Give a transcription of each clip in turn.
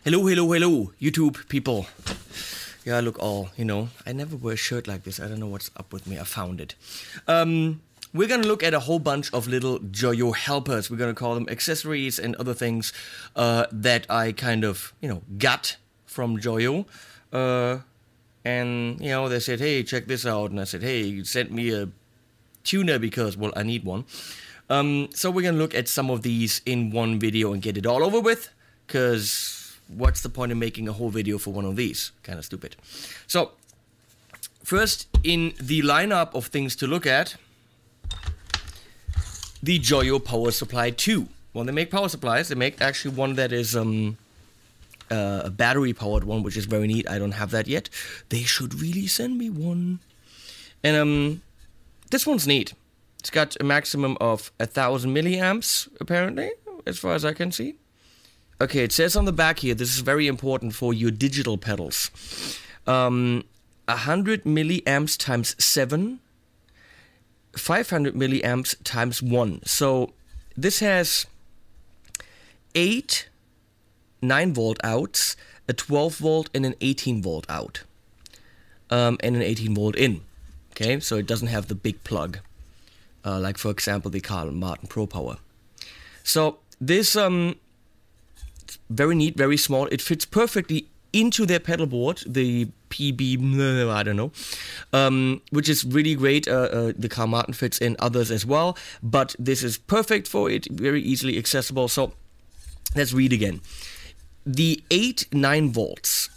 Hello, hello, hello, YouTube people. Yeah, look all, I never wear a shirt like this. I don't know what's up with me. I found it. We're gonna look at a whole bunch of little Joyo helpers. We're gonna call them accessories and other things that I kind of, got from Joyo. And, they said, hey, check this out. And I said, hey, you sent me a tuner because, well, I need one. So we're gonna look at some of these in one video and get it all over with. Because what's the point in making a whole video for one of these? Kind of stupid. So, first in the lineup of things to look at, the Joyo Power Supply 2. Well, they make power supplies. They make actually one that is a battery-powered one, which is very neat. I don't have that yet. They should really send me one. And this one's neat. It's got a maximum of 1,000 milliamps, apparently, as far as I can see. Okay, it says on the back here, this is very important for your digital pedals. 100 milliamps times 7, 500 milliamps times 1. So this has 8 9-volt outs, a 12-volt and an 18-volt out. And an 18-volt in. Okay, so it doesn't have the big plug. Like, for example, the Carl Martin Pro Power. So this... very neat, very small. It fits perfectly into their pedal board, the PB, I don't know, which is really great. The Carl Martin fits in, others as well, but this is perfect for it, very easily accessible. So let's read again. The 8 9-volts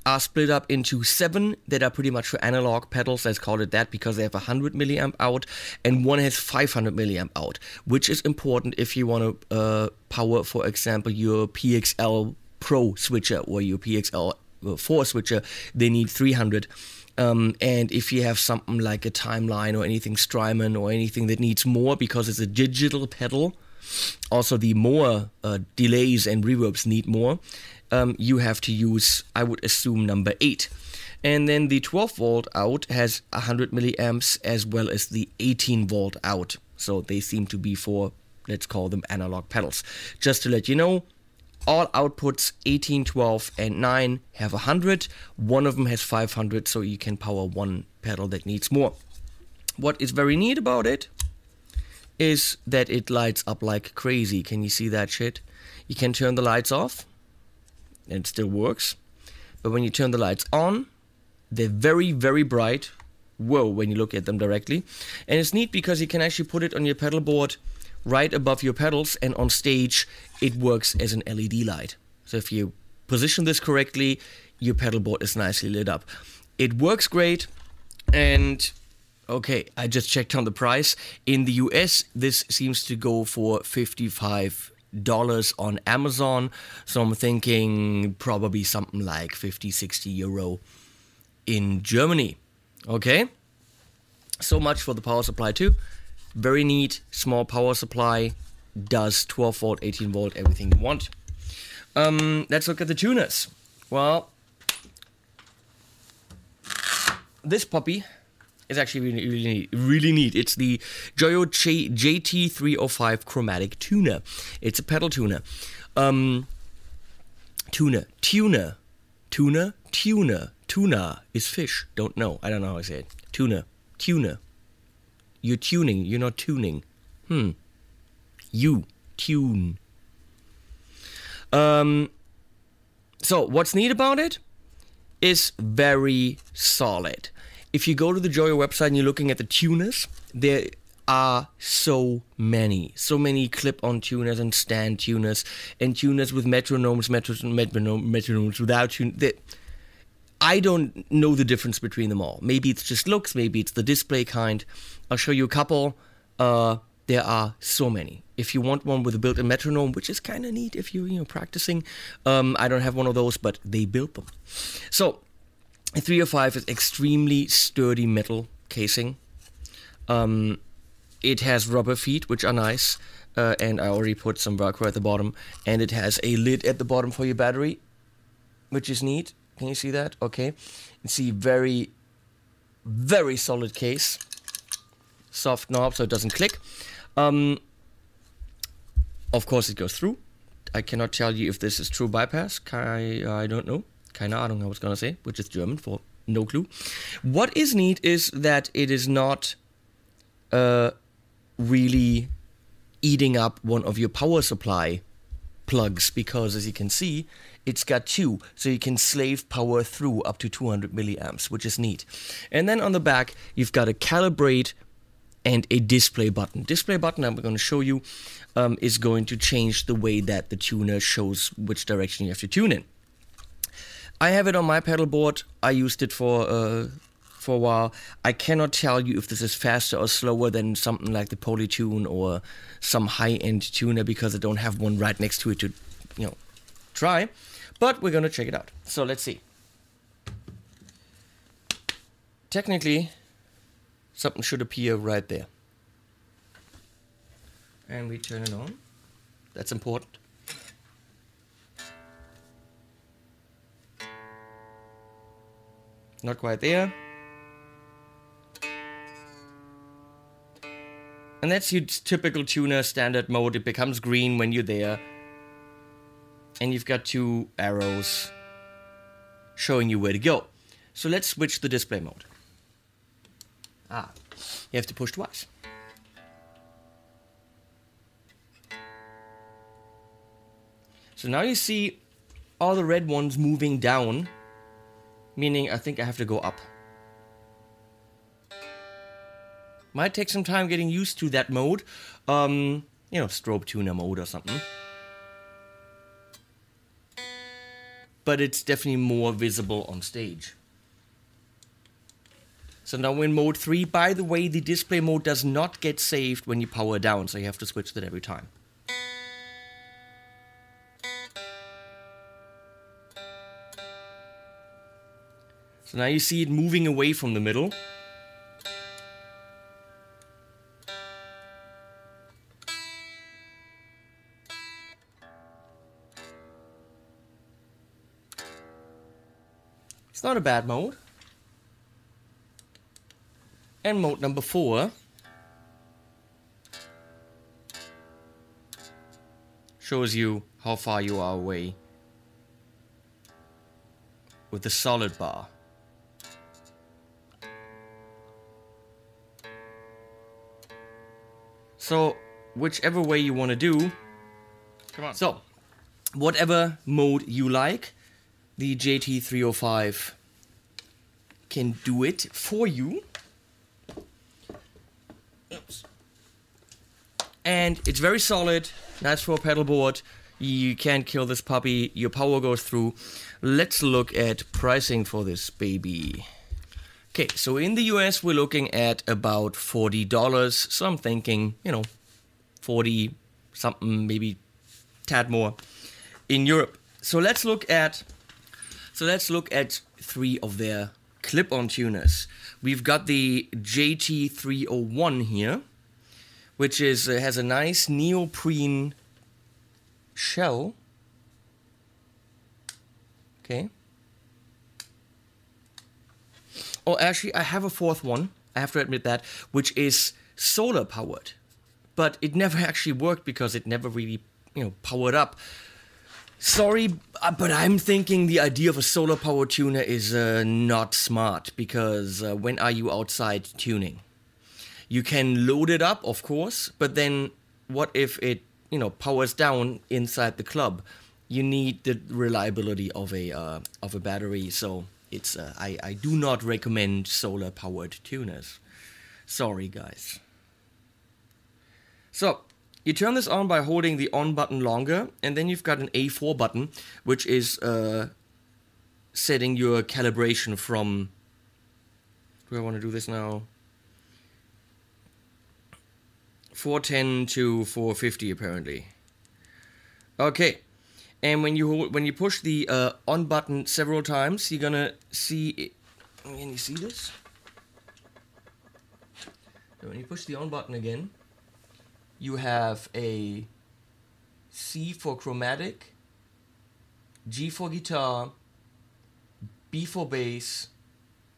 are split up into 7 that are pretty much for analog pedals, let's call it that, because they have 100 milliamp out, and one has 500 milliamp out, which is important if you want to power, for example, your PXL Pro switcher or your PXL 4 switcher. They need 300. And if you have something like a Timeline or anything Strymon or anything that needs more because it's a digital pedal, also the more delays and reverbs need more. You have to use, I would assume, number 8. And then the 12-volt out has 100 milliamps as well as the 18-volt out. So they seem to be for, let's call them analog pedals. Just to let you know, all outputs 18, 12, and 9 have 100. One of them has 500, so you can power one pedal that needs more. What is very neat about it is that it lights up like crazy. Can you see that shit? You can turn the lights off. And it still works, but when you turn the lights on, they're very, very bright. Whoa, when you look at them directly. And it's neat because you can actually put it on your pedal board right above your pedals, and on stage it works as an LED light. So if you position this correctly, your pedal board is nicely lit up. It works great. And okay, I just checked on the price. In the US, this seems to go for $55 on Amazon, so I'm thinking probably something like 50-60 euro in Germany. Okay, so much for the power supply 2. Very neat, small power supply, does 12 volt, 18 volt, everything you want. Let's look at the tuners. Well, this puppy is actually really neat. It's the Joyo JT305 chromatic tuner. It's a pedal tuner. Tuna is fish. Don't know. I don't know how I say it. Tuner. You're tuning. You're not tuning. You tune. So what's neat about it is very solid. If you go to the Joyo website and you're looking at the tuners, there are so many clip-on tuners and stand tuners and tuners with metronomes without tuners. I don't know the difference between them all. Maybe it's just looks, maybe it's the display kind. I'll show you a couple. There are so many. If you want one with a built-in metronome, which is kind of neat if you're practicing, I don't have one of those, but they built them. So, a 305 is extremely sturdy metal casing. It has rubber feet, which are nice, and I already put some Velcro at the bottom, and it has a lid at the bottom for your battery, which is neat. Can you see that? Okay. You see very, very solid case. Soft knob so it doesn't click. Of course it goes through. I cannot tell you if this is true bypass. I don't know. Keine Ahnung, I was gonna say, which is German for no clue. What is neat is that it is not really eating up one of your power supply plugs, because as you can see, it's got two, so you can slave power through up to 200 milliamps, which is neat. And then on the back, you've got a calibrate and a display button. Display button, I'm going to show you, is going to change the way that the tuner shows which direction you have to tune in. I have it on my pedal board. I used it for a while. I cannot tell you if this is faster or slower than something like the Polytune or some high-end tuner, because I don't have one right next to it to, you know, try. But we're gonna check it out. So let's see. Technically, something should appear right there. And we turn it on. That's important. Not quite there. And that's your typical tuner standard mode. It becomes green when you're there. And you've got two arrows showing you where to go. So let's switch the display mode. You have to push twice. So now you see all the red ones moving down, meaning I think I have to go up. Might take some time getting used to that mode. You know, strobe tuner mode or something. But it's definitely more visible on stage. So now in mode 3, by the way, the display mode does not get saved when you power down, so you have to switch that every time. So now you see it moving away from the middle. It's not a bad mode. And mode number 4 shows you how far you are away with the solid bar. So, whichever way you want to do, come on. So, whatever mode you like, the JT305 can do it for you. Oops. And it's very solid, nice for a pedal board. You can't kill this puppy, your power goes through. Let's look at pricing for this baby. Okay, so in the US we're looking at about $40, so I'm thinking, you know, 40 something, maybe tad more in Europe. So let's look at 3 of their clip-on tuners. We've got the JT301 here, which is has a nice neoprene shell. Okay. Oh, actually, I have a 4th one, I have to admit that, which is solar powered. But it never actually worked because it never really, you know, powered up. Sorry, but I'm thinking the idea of a solar power tuner is not smart, because when are you outside tuning? You can load it up, of course, but then what if it, you know, powers down inside the club? You need the reliability of a battery, so it's I do not recommend solar powered tuners. Sorry, guys. So you turn this on by holding the on button longer, and then you've got an A4 button, which is setting your calibration from, do I want to do this now? 410 to 450 apparently. Okay, and when you push the on button several times, you're gonna see it. Can you see this? So when you push the on button again, you have a C for chromatic, G for guitar, B for bass,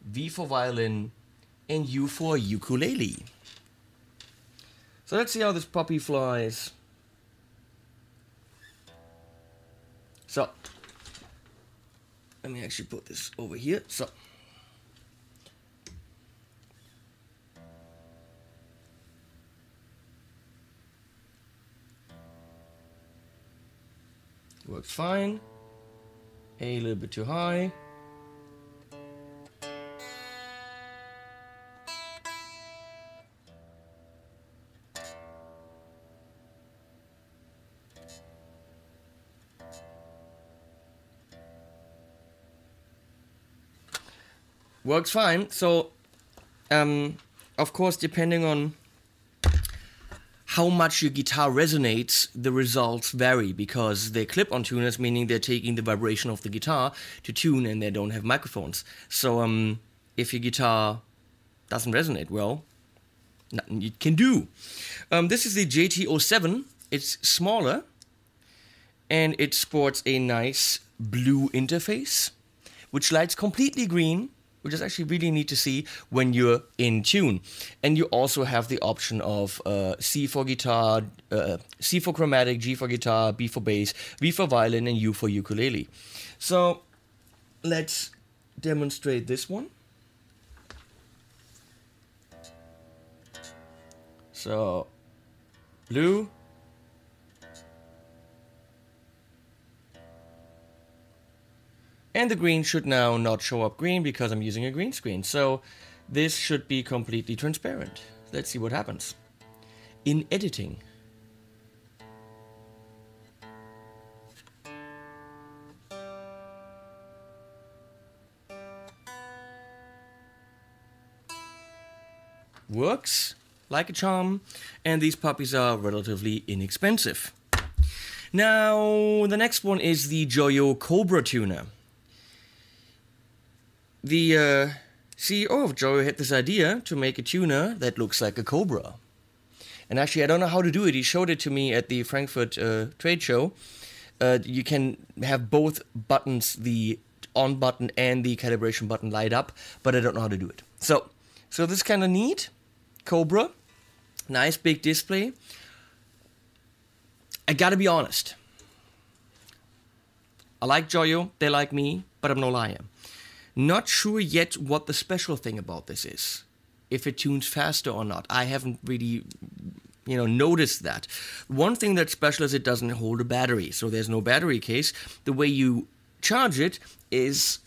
V for violin, and U for ukulele. So let's see how this puppy flies. So, let me actually put this over here. So, works fine. A little bit too high. Works fine. So, of course, depending on how much your guitar resonates, the results vary, because they're clip-on tuners, meaning they're taking the vibration of the guitar to tune, and they don't have microphones. So, if your guitar doesn't resonate well, nothing you can do. This is the JT07. It's smaller, and it sports a nice blue interface, which lights completely green, which is actually really neat to see when you're in tune. And you also have the option of C for guitar, C for chromatic, G for guitar, B for bass, V for violin, and U for ukulele. So let's demonstrate this one. So blue. And the green should now not show up green because I'm using a green screen. So this should be completely transparent. Let's see what happens. In editing. Works like a charm, and these puppies are relatively inexpensive. Now, the next one is the Joyo Cobra Tuner. The CEO of Joyo had this idea to make a tuner that looks like a cobra. And actually, I don't know how to do it. He showed it to me at the Frankfurt trade show. You can have both buttons, the on button and the calibration button, light up, but I don't know how to do it. So this is kind of neat. Cobra, nice big display. I gotta be honest. I like Joyo, they like me, but I'm no liar. Not sure yet what the special thing about this is. If it tunes faster or not. I haven't really, noticed that. One thing that's special is it doesn't hold a battery, so there's no battery case. The way you charge it is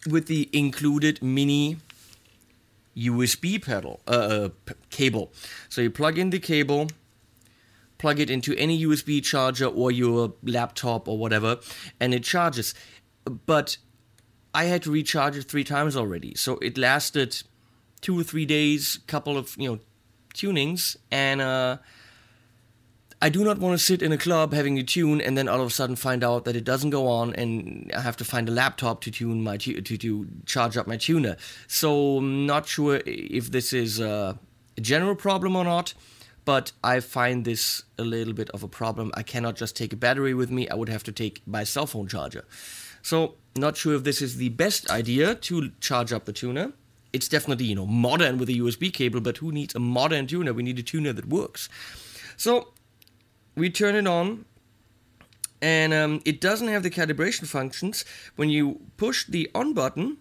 with the included mini USB cable. So you plug in the cable, plug it into any USB charger or your laptop or whatever, and it charges. But I had to recharge it 3 times already, so it lasted 2 or 3 days, couple of tunings, and I do not want to sit in a club having a tune and then all of a sudden find out that it doesn't go on, and I have to find a laptop to tune my to charge up my tuner. So I'm not sure if this is a general problem or not, but I find this a little bit of a problem. I cannot just take a battery with me. I would have to take my cell phone charger. So not sure if this is the best idea to charge up the tuner. It's definitely, modern with a USB cable, but who needs a modern tuner? We need a tuner that works. So we turn it on, and it doesn't have the calibration functions. When you push the on button,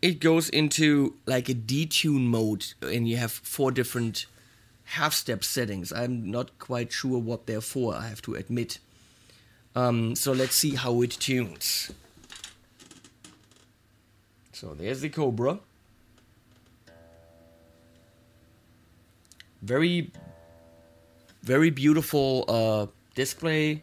it goes into like a detune mode, and you have 4 different half-step settings. I'm not quite sure what they're for, I have to admit. So let's see how it tunes. So there's the Cobra. Very, very beautiful display.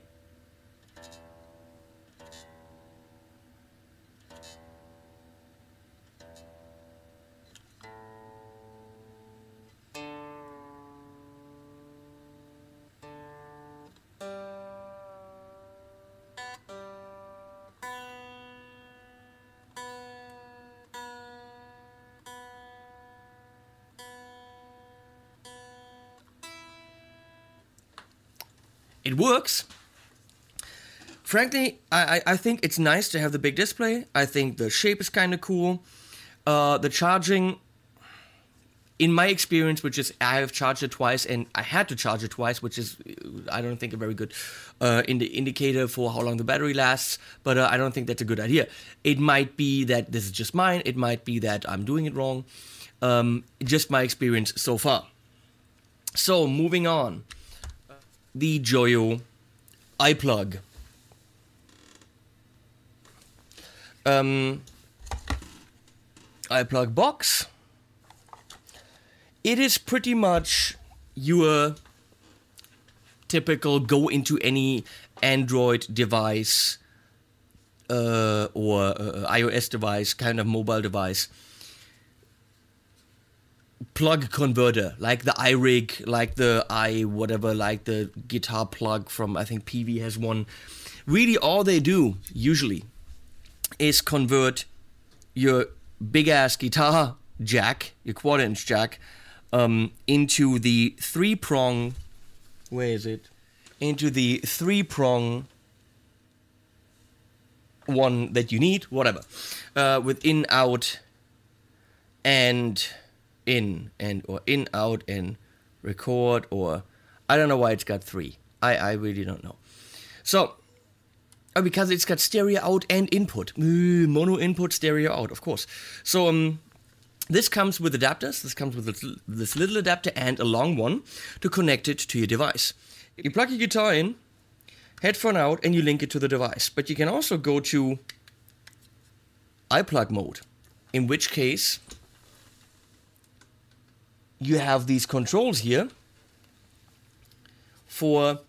It works. Frankly, I think it's nice to have the big display. I think the shape is kind of cool. The charging, in my experience, which is I have charged it twice and I had to charge it twice, which is, I don't think, a very good indicator for how long the battery lasts, but I don't think that's a good idea. It might be that this is just mine, it might be that I'm doing it wrong, just my experience so far. So, moving on, the Joyo iPlug. iPlug box. It is pretty much your typical go into any Android device or iOS device, kind of mobile device, plug converter, like the iRig, like the whatever, like the guitar plug from, I think PV has one. Really all they do, usually, is convert your big-ass guitar jack, your quarter-inch jack, into the three-prong, where is it? Into the three-prong one that you need, whatever. With in, out, and in, or in, out, and record, or I don't know why it's got three. I really don't know. So, because it's got stereo out and input. Mono input, stereo out, of course. So, this comes with adapters. This comes with this little adapter and a long one to connect it to your device. You plug your guitar in, headphone out, and you link it to the device. But you can also go to iPlug mode, in which case you have these controls here for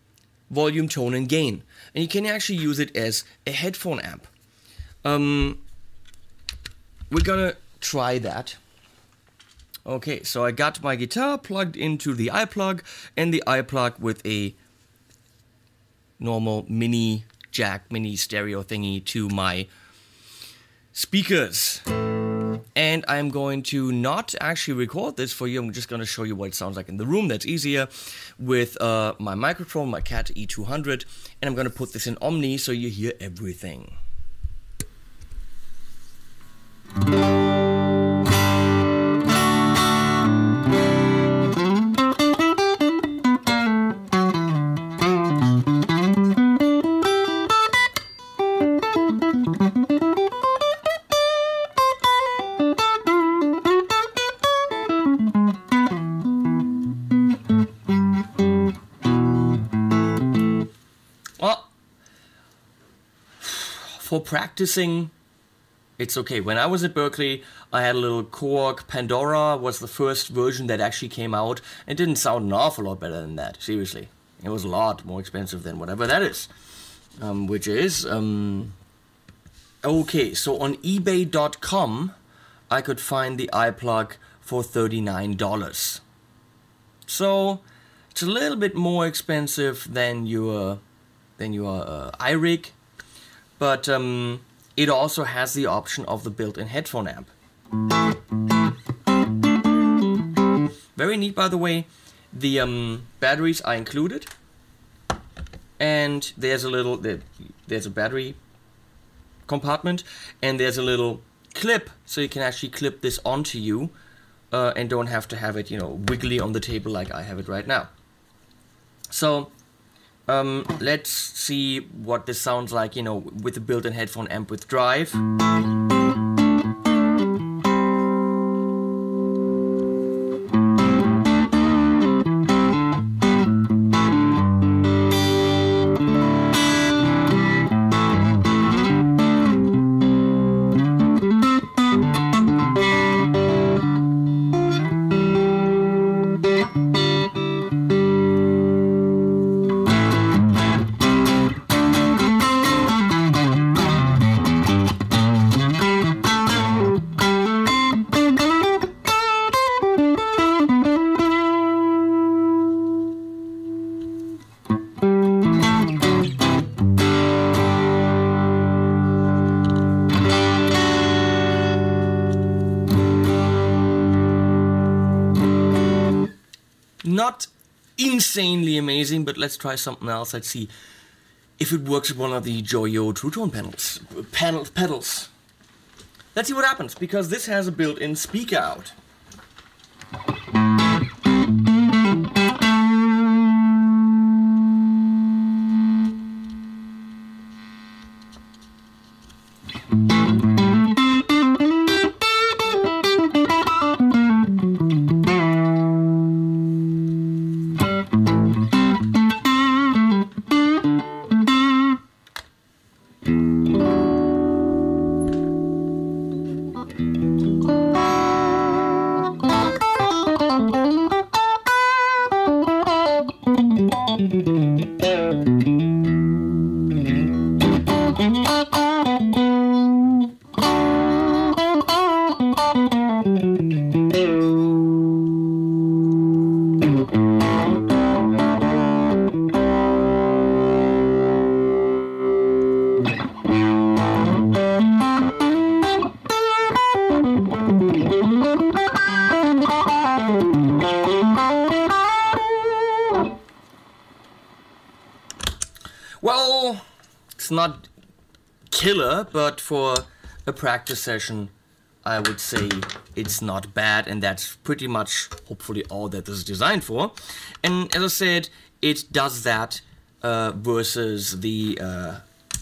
volume, tone, and gain. And you can actually use it as a headphone amp. We're gonna try that. Okay, so I got my guitar plugged into the iPlug, and the iPlug with a normal mini jack, mini stereo thingy to my speakers. And I'm going to not actually record this for you, I'm just going to show you what it sounds like in the room. That's easier with my microphone, my Cat E200, and I'm going to put this in Omni so you hear everything. For practicing, it's okay. When I was at Berkeley, I had a little Korg. Pandora was the first version that actually came out. It didn't sound an awful lot better than that, seriously. It was a lot more expensive than whatever that is. Okay, so on eBay.com, I could find the iPlug for $39. So, it's a little bit more expensive than your iRig. But it also has the option of the built-in headphone amp. Very neat, by the way. The batteries are included, and there's a battery compartment, and there's a little clip, so you can actually clip this onto you, and don't have to have it, wiggly on the table like I have it right now. So. Let's see what this sounds like, with the built-in headphone amp with drive. Not insanely amazing, but let's try something else. Let's see if it works with one of the Joyo True Tone pedals. Let's see what happens, because this has a built-in speaker out. Well, it's not killer, but for a practice session, I would say it's not bad, and that's pretty much, hopefully, all that this is designed for. And as I said, it does that versus the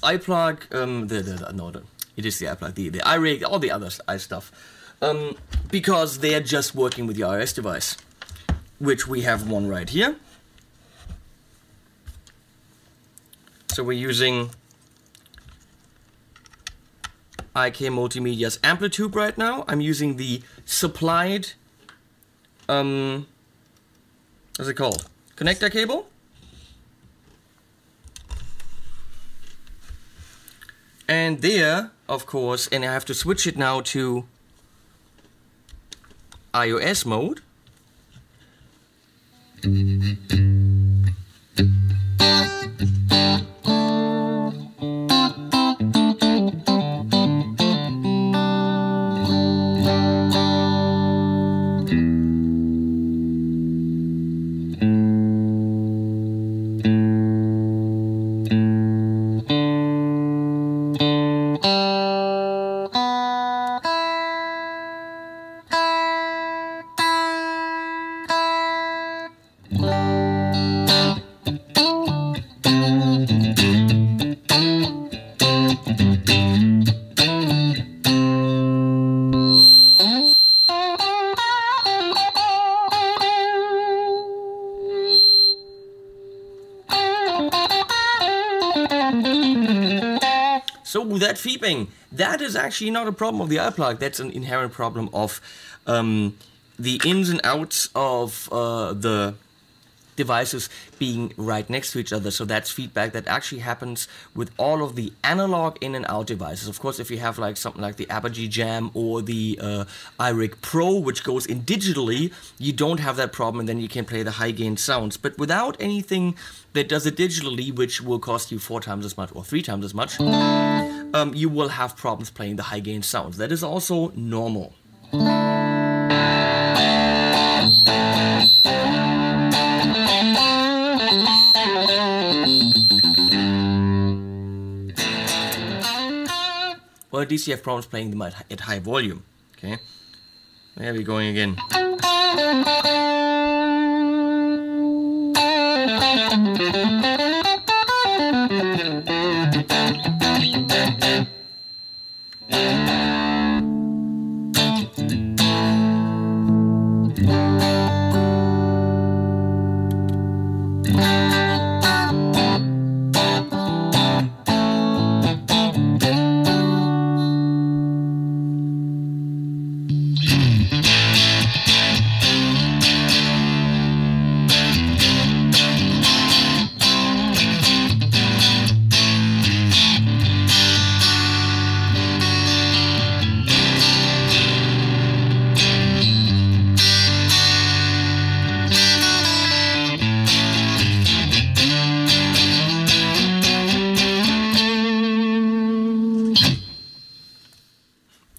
iPlug, it is the iPlug, the iRig, all the other stuff, because they are just working with the iOS device, which we have one right here. So we're using IK Multimedia's Amplitude right now. I'm using the supplied, what's it called? Connector cable. And there, of course, and I have to switch it now to iOS mode. So that feeding, that is actually not a problem of the iPlug. That's an inherent problem of the ins and outs of the devices being right next to each other. So that's feedback that actually happens with all of the analog in and out devices. Of course, if you have like something like the Apogee Jam or the iRig Pro, which goes in digitally, you don't have that problem, and then you can play the high gain sounds. But without anything that does it digitally, which will cost you 4 times as much or 3 times as much, you will have problems playing the high gain sounds. That is also normal. Well, at least you have problems playing them at high volume. Okay, there we're going again.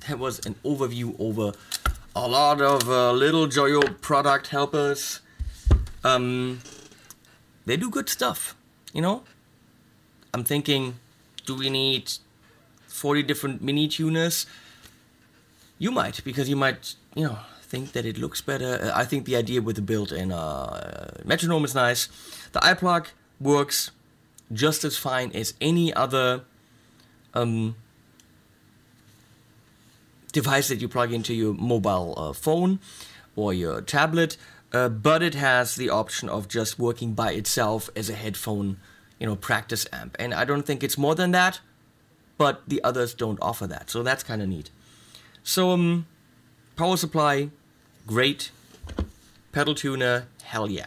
That was an overview over a lot of little Joyo product helpers. They do good stuff, you know. I'm thinking, do we need 40 different mini tuners? You might, because you might, you know, think that it looks better. I think the idea with the built-in metronome is nice. The iPlug works just as fine as any other device that you plug into your mobile phone or your tablet, but it has the option of just working by itself as a headphone, you know, practice amp. And I don't think it's more than that, but the others don't offer that, so that's kind of neat. So power supply, great. Pedal tuner, hell yeah.